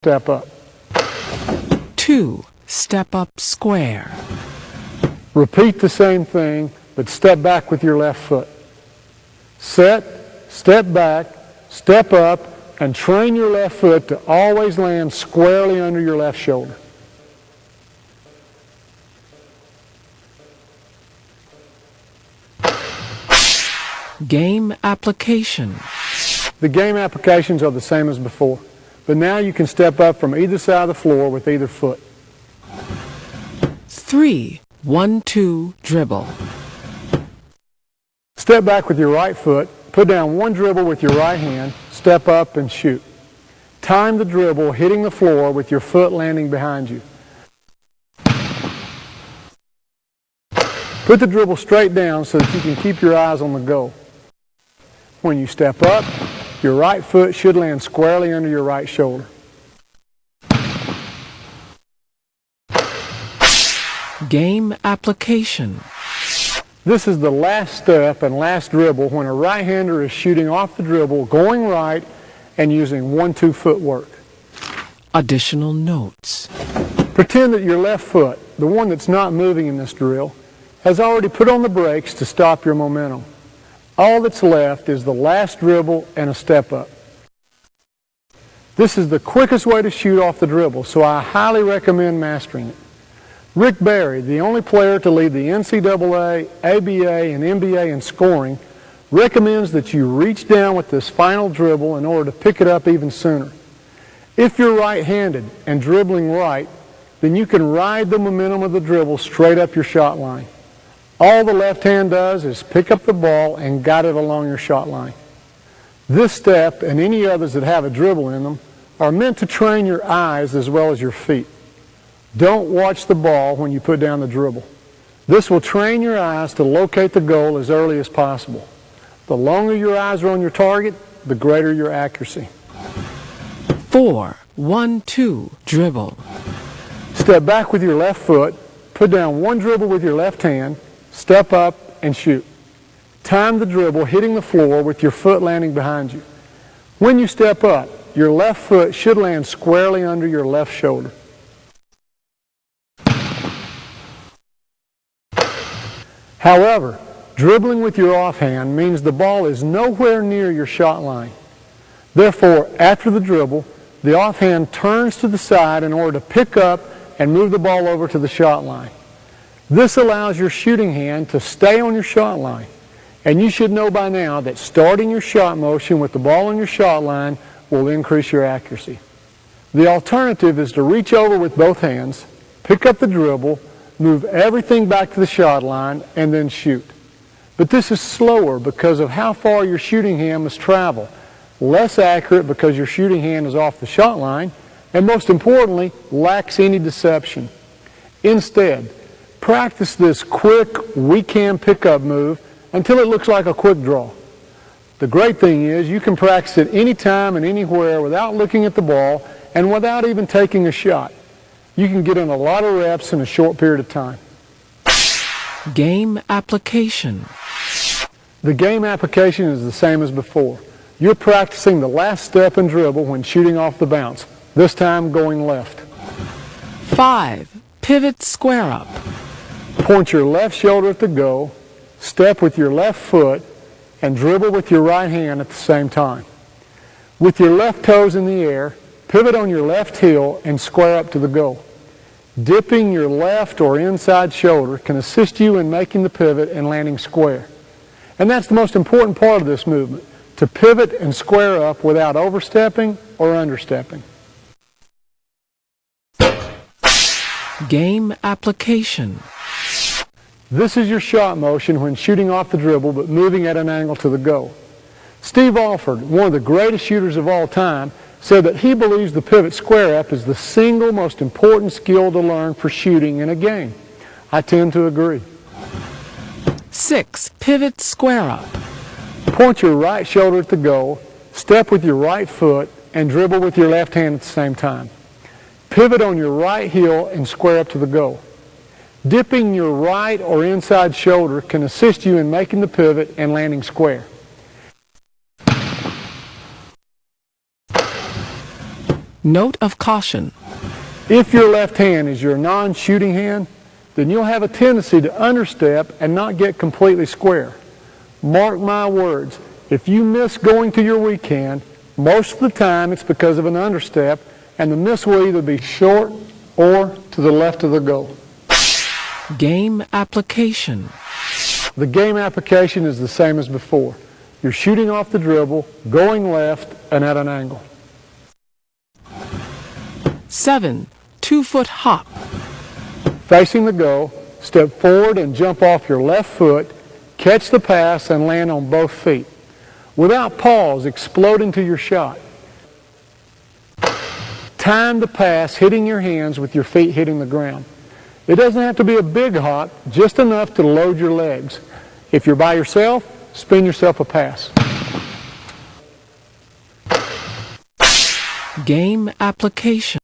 step up. 2. Step up square. Repeat the same thing, but step back with your left foot. Set, step back, step up, and train your left foot to always land squarely under your left shoulder. Game application. The game applications are the same as before, but now you can step up from either side of the floor with either foot. 3. 1-2 dribble. Step back with your right foot, put down one dribble with your right hand, step up and shoot. Time the dribble hitting the floor with your foot landing behind you. Put the dribble straight down so that you can keep your eyes on the goal. When you step up, your right foot should land squarely under your right shoulder. Game application. This is the last step and last dribble when a right-hander is shooting off the dribble, going right, and using 1-2 footwork. Additional notes. Pretend that your left foot, the one that's not moving in this drill, has already put on the brakes to stop your momentum. All that's left is the last dribble and a step up. This is the quickest way to shoot off the dribble, so I highly recommend mastering it. Rick Barry, the only player to lead the NCAA, ABA, and NBA in scoring, recommends that you reach down with this final dribble in order to pick it up even sooner. If you're right-handed and dribbling right, then you can ride the momentum of the dribble straight up your shot line. All the left hand does is pick up the ball and guide it along your shot line. This step and any others that have a dribble in them are meant to train your eyes as well as your feet. Don't watch the ball when you put down the dribble. This will train your eyes to locate the goal as early as possible. The longer your eyes are on your target, the greater your accuracy. 4. 1-2 dribble. Step back with your left foot, put down one dribble with your left hand, step up and shoot. Time the dribble hitting the floor with your foot landing behind you. When you step up, your left foot should land squarely under your left shoulder. However, dribbling with your offhand means the ball is nowhere near your shot line. Therefore, after the dribble, the offhand turns to the side in order to pick up and move the ball over to the shot line. This allows your shooting hand to stay on your shot line. And you should know by now that starting your shot motion with the ball on your shot line will increase your accuracy. The alternative is to reach over with both hands, pick up the dribble, move everything back to the shot line, and then shoot. But this is slower because of how far your shooting hand must travel, less accurate because your shooting hand is off the shot line, and most importantly, lacks any deception. Instead, practice this quick, we-can pickup move until it looks like a quick draw. The great thing is you can practice it anytime and anywhere without looking at the ball and without even taking a shot. You can get in a lot of reps in a short period of time. Game application. The game application is the same as before. You're practicing the last step and dribble when shooting off the bounce, this time going left. 5. Pivot square up. Point your left shoulder at the goal, step with your left foot, and dribble with your right hand at the same time. With your left toes in the air, pivot on your left heel and square up to the goal. Dipping your left or inside shoulder can assist you in making the pivot and landing square. And that's the most important part of this movement, to pivot and square up without overstepping or understepping. Game application. This is your shot motion when shooting off the dribble but moving at an angle to the goal. Steve Alford, one of the greatest shooters of all time, said that he believes the pivot square up is the single most important skill to learn for shooting in a game. I tend to agree. 6. Pivot square up. Point your right shoulder at the goal, step with your right foot, and dribble with your left hand at the same time. Pivot on your right heel and square up to the goal. Dipping your right or inside shoulder can assist you in making the pivot and landing square. Note of caution. If your left hand is your non-shooting hand, then you'll have a tendency to understep and not get completely square. Mark my words, if you miss going to your weak hand, most of the time it's because of an understep, and the miss will either be short or to the left of the goal. Game application. The game application is the same as before. You're shooting off the dribble, going left, and at an angle. 7. 2-foot hop. Facing the goal, step forward and jump off your left foot, catch the pass, and land on both feet. Without pause, explode into your shot. Time the pass hitting your hands with your feet hitting the ground. It doesn't have to be a big hop, just enough to load your legs. If you're by yourself, spin yourself a pass. Game application.